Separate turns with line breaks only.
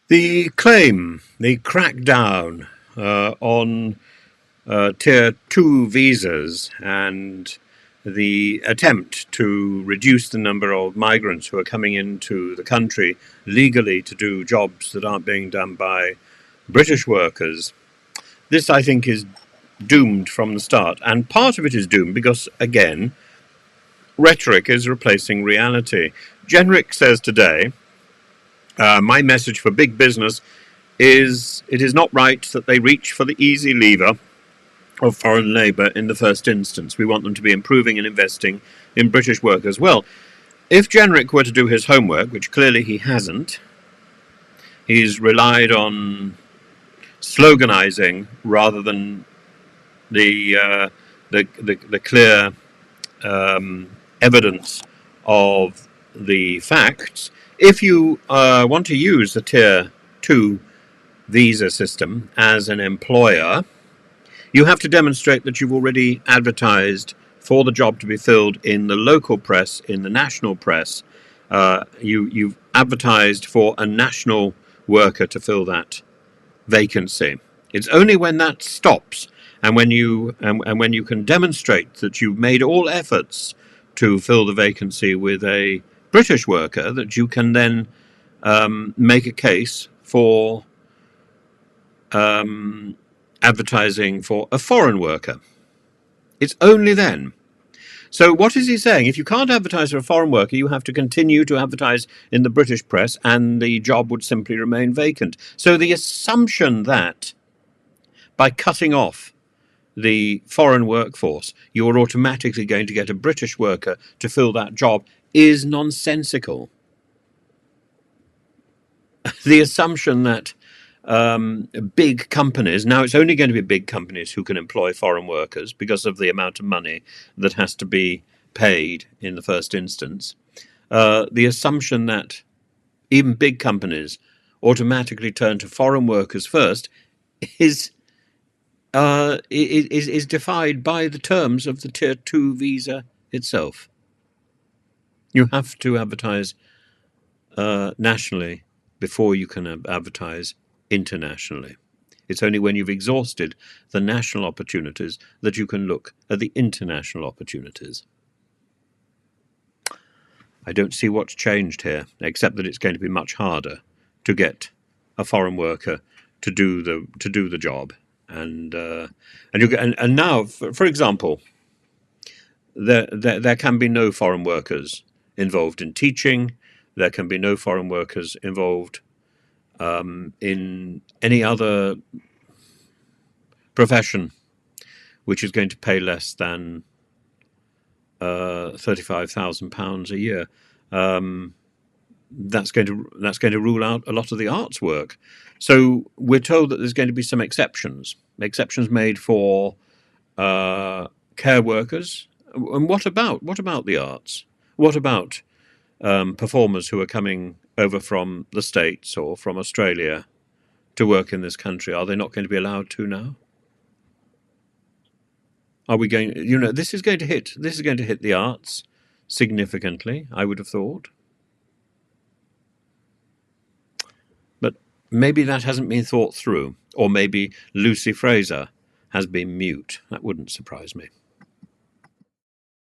The claim, the crackdown on Tier 2 visas and the attempt to reduce the number of migrants who are coming into the country legally to do jobs that aren't being done by British workers, this, I think, is doomed from the start. And part of it is doomed because, again, rhetoric is replacing reality. Jenrick says today, my message for big business is it is not right that they reach for the easy lever of foreign labour in the first instance. We want them to be improving and investing in British workers. Well, if Jenrick were to do his homework, which clearly he hasn't, he's relied on sloganising rather than the clear evidence of the facts. If you want to use the Tier 2 visa system as an employer, you have to demonstrate that you've already advertised for the job to be filled in the local press, in the national press. You've advertised for a national worker to fill that vacancy. It's only when that stops and when you can demonstrate that you've made all efforts to fill the vacancy with a British worker that you can then make a case for advertising for a foreign worker. It's only then. So what is he saying? If you can't advertise for a foreign worker, you have to continue to advertise in the British press and the job would simply remain vacant. So the assumption that by cutting off the foreign workforce, you're automatically going to get a British worker to fill that job is nonsensical. The assumption that big companies, now it's only going to be big companies who can employ foreign workers because of the amount of money that has to be paid in the first instance. The assumption that even big companies automatically turn to foreign workers first is defied by the terms of the Tier 2 visa itself. You have to advertise nationally before you can advertise internationally. It's only when you've exhausted the national opportunities that you can look at the international opportunities. I don't see what's changed here, except that it's going to be much harder to get a foreign worker to do the job. And now, for example, there can be no foreign workers involved in teaching. There can be no foreign workers involved in any other profession which is going to pay less than £35,000 a year. That's going to rule out a lot of the arts work. So we're told that there's going to be some exceptions made for care workers. And what about the arts? What about performers who are coming over from the States or from Australia to work in this country? Are they not going to be allowed to now? Are we going? This is going to hit the arts significantly, I would have thought. But maybe that hasn't been thought through, or maybe Lucy Frazer has been mute. That wouldn't surprise me.